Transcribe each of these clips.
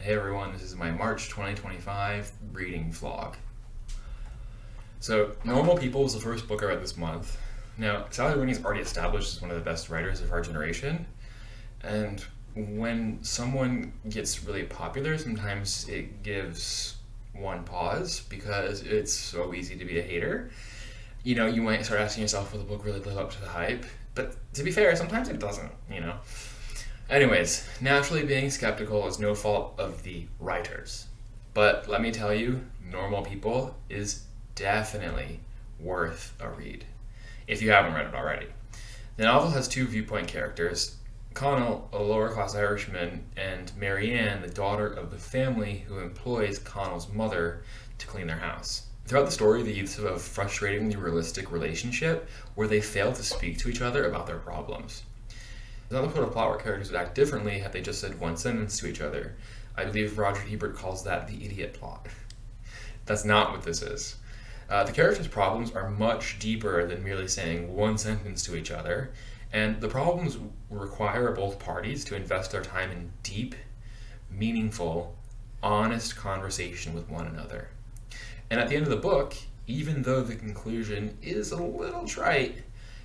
Hey everyone, this is my March 2025 reading vlog. So, Normal People is the first book I read this month. Now, Sally Rooney is already established as one of the best writers of our generation, and when someone gets really popular, sometimes it gives one pause because it's so easy to be a hater. You might start asking yourself, will the book really live up to the hype? But to be fair, sometimes it doesn't. Anyways, naturally being skeptical is no fault of the writers. But let me tell you, Normal People is definitely worth a read, if you haven't read it already. The novel has two viewpoint characters, Connell, a lower-class Irishman, and Marianne, the daughter of the family who employs Connell's mother to clean their house. Throughout the story, the youths have a frustratingly realistic relationship where they fail to speak to each other about their problems. There's another put a plot where characters would act differently had they just said one sentence to each other. I believe Roger Ebert calls that the idiot plot. That's not what this is. The characters' problems are much deeper than merely saying one sentence to each other, and the problems require both parties to invest their time in deep, meaningful, honest conversation with one another. And at the end of the book, even though the conclusion is a little trite,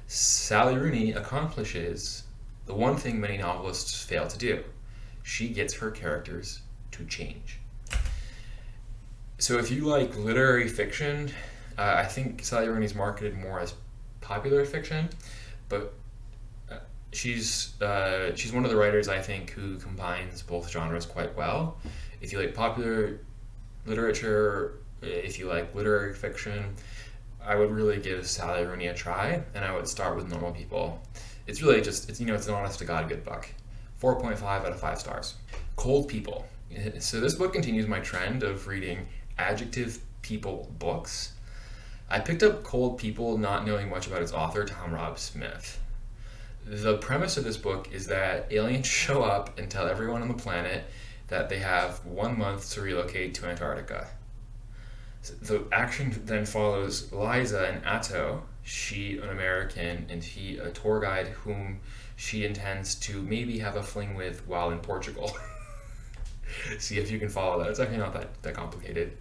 Sally Rooney accomplishes the one thing many novelists fail to do. She gets her characters to change. So if you like literary fiction, I think Sally Rooney's marketed more as popular fiction, but she's one of the writers I think who combines both genres quite well. If you like popular literature, if you like literary fiction, I would really give Sally Rooney a try, and I would start with Normal People. It's really just, it's an honest to God good book. 4.5 out of 5 stars. Cold People. So this book continues my trend of reading adjective people books. I picked up Cold People not knowing much about its author, Tom Rob Smith. The premise of this book is that aliens show up and tell everyone on the planet that they have 1 month to relocate to Antarctica. The action then follows Liza and Atto, she an American and he a tour guide whom she intends to maybe have a fling with while in Portugal. See if you can follow that. It's actually not that complicated.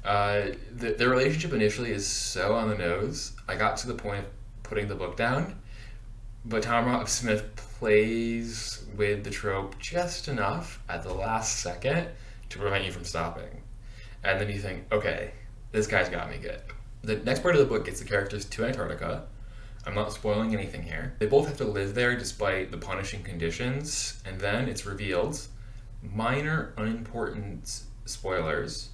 The relationship initially is so on the nose, I got to the point of putting the book down, but Tom Rob Smith plays with the trope just enough at the last second to prevent you from stopping. And then you think, okay, this guy's got me good. The next part of the book gets the characters to Antarctica. I'm not spoiling anything here. They both have to live there despite the punishing conditions, and then it's revealed, minor unimportant spoilers,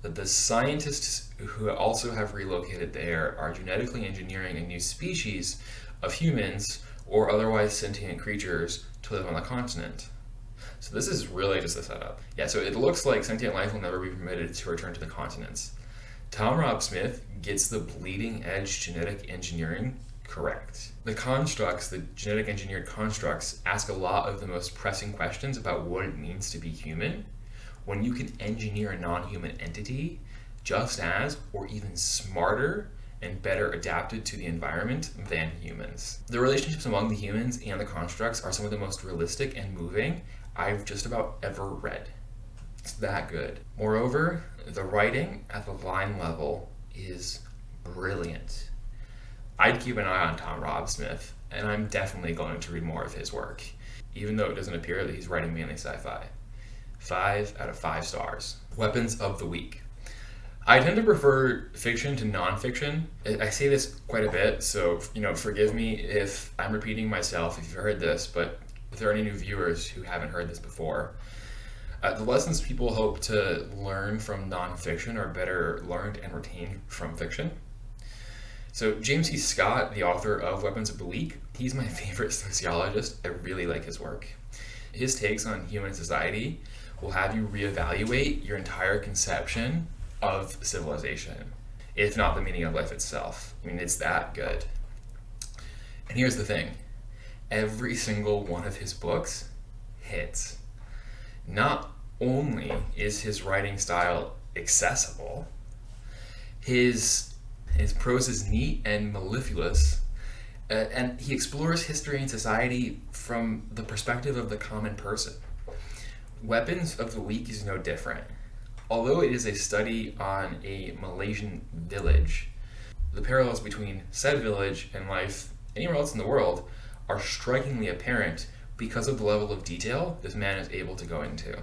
that the scientists who also have relocated there are genetically engineering a new species of humans or otherwise sentient creatures to live on the continent. So this is really just a setup. Yeah, so it looks like sentient life will never be permitted to return to the continents. Tom Rob Smith gets the bleeding edge genetic engineering correct. The genetic engineered constructs, ask a lot of the most pressing questions about what it means to be human when you can engineer a non-human entity just as, or even smarter and better adapted to the environment than humans. The relationships among the humans and the constructs are some of the most realistic and moving I've just about ever read. It's that good. Moreover, the writing at the line level is brilliant. I'd keep an eye on Tom Rob Smith, and I'm definitely going to read more of his work, even though it doesn't appear that he's writing mainly sci-fi. 5 out of 5 stars. Weapons of the week. I tend to prefer fiction to nonfiction. I say this quite a bit, so forgive me if I'm repeating myself if you've heard this, but if there are any new viewers who haven't heard this before, the lessons people hope to learn from nonfiction are better learned and retained from fiction. So James C. Scott, the author of Weapons of the Week, he's my favorite sociologist. I really like his work. His takes on human society will have you reevaluate your entire conception of civilization, if not the meaning of life itself. I mean, it's that good. And here's the thing. Every single one of his books hits. Not only is his writing style accessible, his prose is neat and mellifluous, and he explores history and society from the perspective of the common person. Weapons of the Weak is no different. Although it is a study on a Malaysian village, the parallels between said village and life anywhere else in the world are strikingly apparent because of the level of detail this man is able to go into.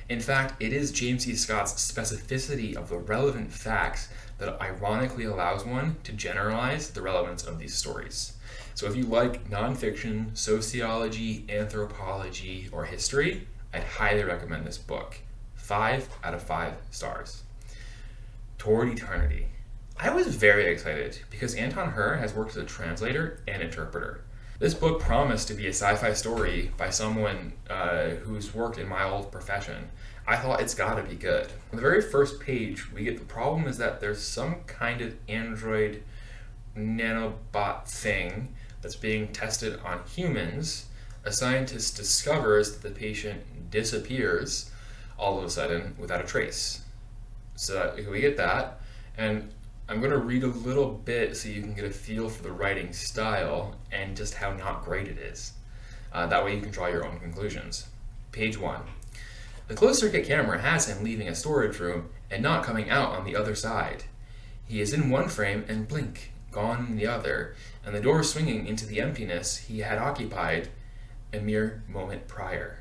In fact, it is James C. Scott's specificity of the relevant facts that ironically allows one to generalize the relevance of these stories. So if you like nonfiction, sociology, anthropology, or history, I'd highly recommend this book. 5 out of 5 stars. Toward Eternity. I was very excited because Anton has worked as a translator and interpreter. This book promised to be a sci-fi story by someone who's worked in my old profession. I thought it's gotta be good. On the very first page, we get the problem is that there's some kind of android nanobot thing that's being tested on humans. A scientist discovers that the patient disappears all of a sudden without a trace. So we get that, and I'm going to read a little bit so you can get a feel for the writing style and just how not great it is. That way you can draw your own conclusions. Page 1. The closed-circuit camera has him leaving a storage room and not coming out on the other side. He is in one frame and blink, gone in the other, and the door swinging into the emptiness he had occupied a mere moment prior.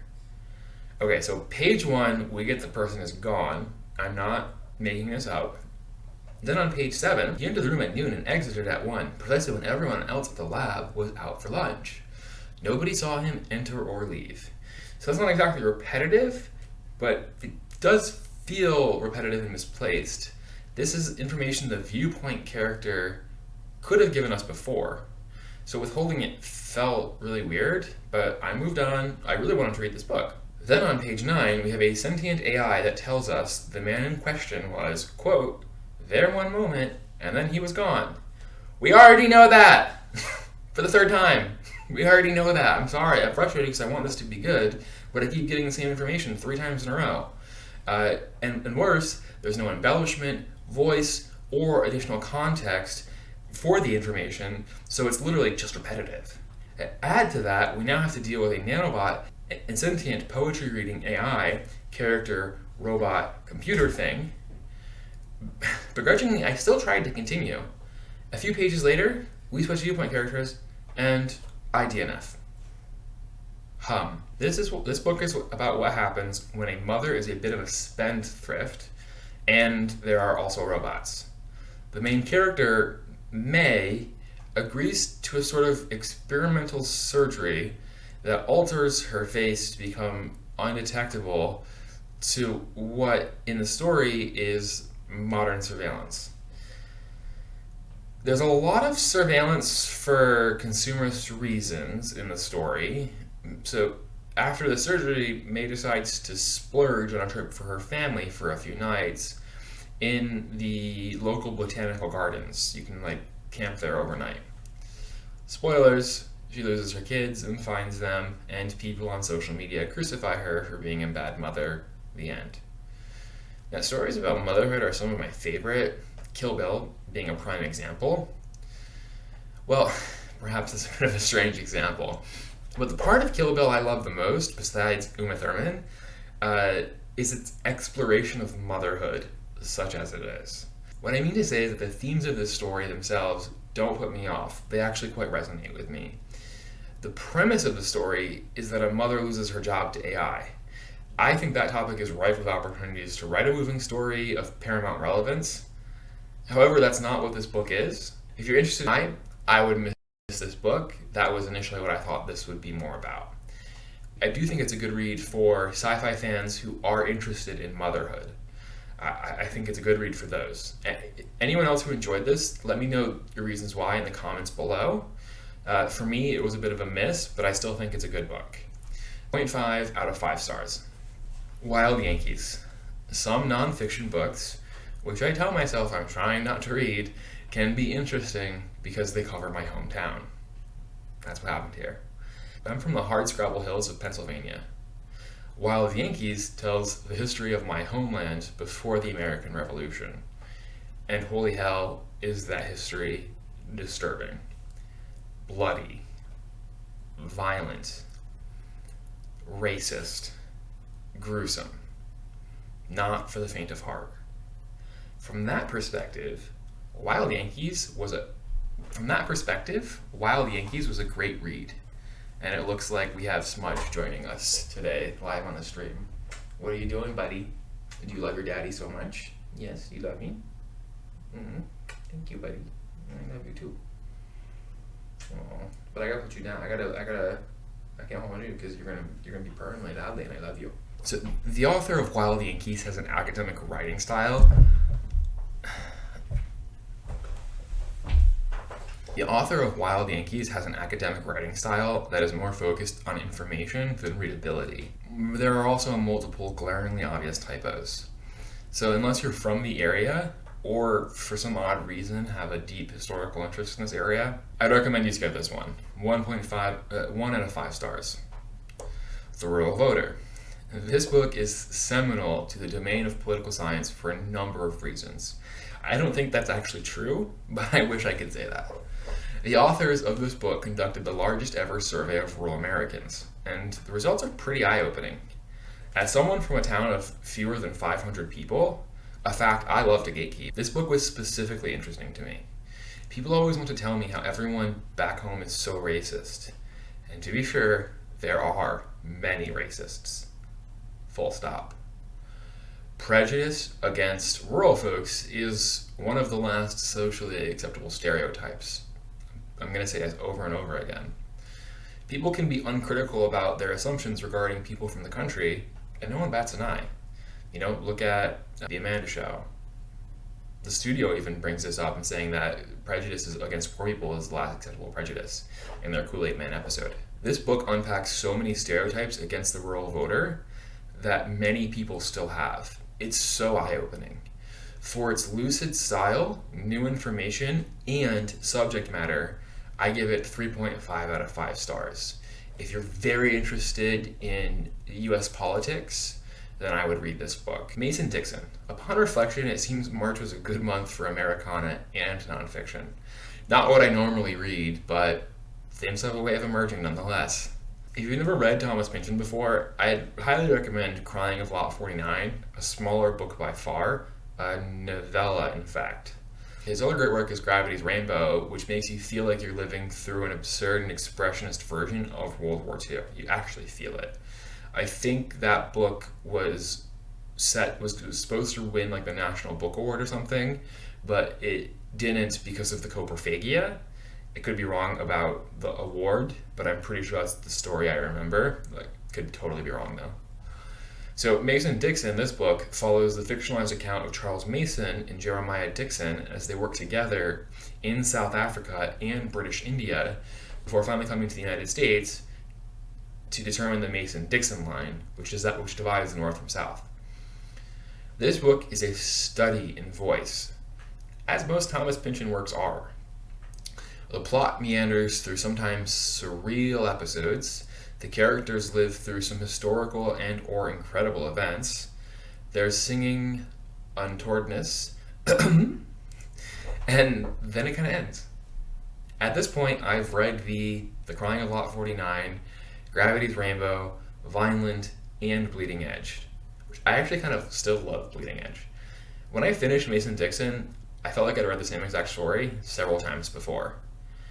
Okay, so page 1, we get the person is gone. I'm not making this up. Then on page 7, he entered the room at noon and exited at 1, precisely when everyone else at the lab was out for lunch. Nobody saw him enter or leave. So that's not exactly repetitive, but it does feel repetitive and misplaced. This is information the viewpoint character could have given us before. So withholding it felt really weird, but I moved on. I really wanted to read this book. Then on page 9, we have a sentient AI that tells us the man in question was, quote, there one moment, and then he was gone. We already know that! For the third time. We already know that. I'm sorry, I'm frustrated because I want this to be good, but I keep getting the same information 3 times in a row. And worse, there's no embellishment, voice, or additional context for the information, so it's literally just repetitive. Add to that, we now have to deal with a nanobot and sentient poetry reading AI, character, robot, computer thing. Begrudgingly, I still tried to continue. A few pages later, we switch viewpoint characters, and I DNF. This book is about what happens when a mother is a bit of a spendthrift, and there are also robots. The main character, May, agrees to a sort of experimental surgery that alters her face to become undetectable to what in the story is modern surveillance. There's a lot of surveillance for consumerist reasons in the story. So after the surgery, May decides to splurge on a trip for her family for a few nights in the local botanical gardens. You can camp there overnight. Spoilers, she loses her kids and finds them, and people on social media crucify her for being a bad mother. The end. Now, stories about motherhood are some of my favorite, Kill Bill being a prime example. Well, perhaps it's a bit of a strange example, but the part of Kill Bill I love the most, besides Uma Thurman, is its exploration of motherhood, such as it is. What I mean to say is that the themes of this story themselves don't put me off. They actually quite resonate with me. The premise of the story is that a mother loses her job to AI. I think that topic is rife with opportunities to write a moving story of paramount relevance. However, that's not what this book is. If you're interested, I would miss this book. That was initially what I thought this would be more about. I do think it's a good read for sci-fi fans who are interested in motherhood. I think it's a good read for those. Anyone else who enjoyed this, let me know your reasons why in the comments below. For me, it was a bit of a miss, but I still think it's a good book. 0.5 out of 5 stars. Wild Yankees. Some nonfiction books, which I tell myself I'm trying not to read, can be interesting because they cover my hometown. That's what happened here. I'm from the hardscrabble hills of Pennsylvania. Wild Yankees tells the history of my homeland before the American Revolution. And holy hell, is that history disturbing. Bloody. Violent. Racist. gruesome, not for the faint of heart. From that perspective, Wild Yankees was a great read. And it looks like we have Smudge joining us today, live on the stream. What are you doing, buddy? Do you love your daddy so much? Yes, you love me? Mm-hmm. Thank you, buddy. I love you too. Aww. But I gotta put you down. I can't hold you because you're gonna be purring really loudly, and I love you. So the author of Wild Yankees has an academic writing style. The author of Wild Yankees has an academic writing style that is more focused on information than readability. There are also multiple glaringly obvious typos. So unless you're from the area, or for some odd reason have a deep historical interest in this area, I'd recommend you skip this one. 1 out of 5 stars. The Rural Voter. This book is seminal to the domain of political science for a number of reasons. I don't think that's actually true, but I wish I could say that. The authors of this book conducted the largest ever survey of rural Americans, and the results are pretty eye-opening. As someone from a town of fewer than 500 people, a fact I love to gatekeep, this book was specifically interesting to me. People always want to tell me how everyone back home is so racist, and to be sure, there are many racists. Full stop. Prejudice against rural folks is one of the last socially acceptable stereotypes. I'm going to say this over and over again. People can be uncritical about their assumptions regarding people from the country, and no one bats an eye. Look at The Amanda Show. The studio even brings this up in saying that prejudice against poor people is the last acceptable prejudice in their Kool-Aid Man episode. This book unpacks so many stereotypes against the rural voter that many people still have. It's so eye-opening. For its lucid style, new information, and subject matter, I give it 3.5 out of 5 stars. If you're very interested in US politics, then I would read this book. Mason-Dixon. Upon reflection, it seems March was a good month for Americana and nonfiction. Not what I normally read, but things have a way of emerging nonetheless. If you've never read Thomas Pynchon before, I'd highly recommend Crying of Lot 49, a smaller book by far, a novella in fact. His other great work is Gravity's Rainbow, which makes you feel like you're living through an absurd and expressionist version of World War II. You actually feel it. I think that book was supposed to win like the National Book Award or something, but it didn't because of the coprophagia. I could be wrong about the award, but I'm pretty sure that's the story I remember. Could totally be wrong though. So Mason-Dixon, this book, follows the fictionalized account of Charles Mason and Jeremiah Dixon as they work together in South Africa and British India before finally coming to the United States to determine the Mason-Dixon line, which divides the North from South. This book is a study in voice, as most Thomas Pynchon works are. The plot meanders through sometimes surreal episodes. The characters live through some historical and or incredible events. There's singing untowardness, and then it kind of ends. At this point, I've read The Crying of Lot 49, Gravity's Rainbow, Vineland, and Bleeding Edge, which I actually kind of still love Bleeding Edge. When I finished Mason-Dixon, I felt like I'd read the same exact story several times before.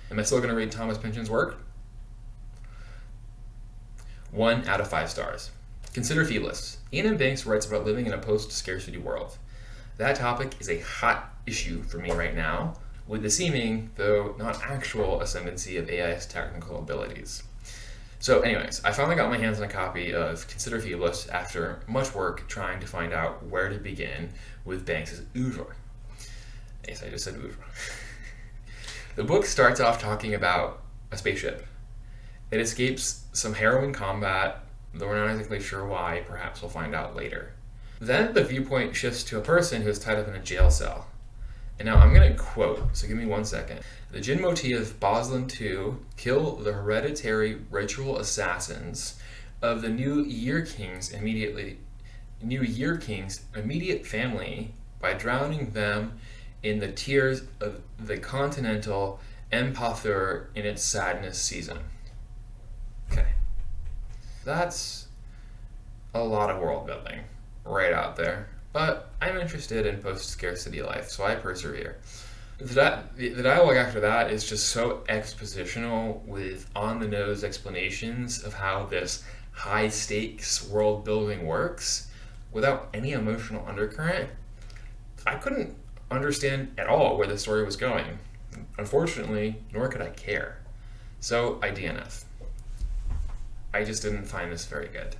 Am I still going to read Thomas Pynchon's work? 1 out of 5 stars. Consider Pheblas. Iain Banks writes about living in a post-scarcity world. That topic is a hot issue for me right now, with the seeming, though not actual, ascendancy of AI's technical abilities. So anyways, I finally got my hands on a copy of Consider Pheblas after much work trying to find out where to begin with Banks' oeuvre. Yes, I just said oeuvre. The book starts off talking about a spaceship. It escapes some harrowing combat, though we're not exactly sure why. Perhaps we'll find out later. Then the viewpoint shifts to a person who is tied up in a jail cell. And now I'm going to quote, so give me 1 second. The Jin motif Boslin II kill the hereditary ritual assassins of the New Year King's immediate family by drowning them in the tears of the continental empather in its sadness season. Okay. That's a lot of world building right out there, but I'm interested in post-scarcity life, so I persevere. The dialogue after that is just so expositional with on-the-nose explanations of how this high-stakes world building works without any emotional undercurrent. I couldn't understand at all where the story was going. Unfortunately, nor could I care. So I DNF. I just didn't find this very good.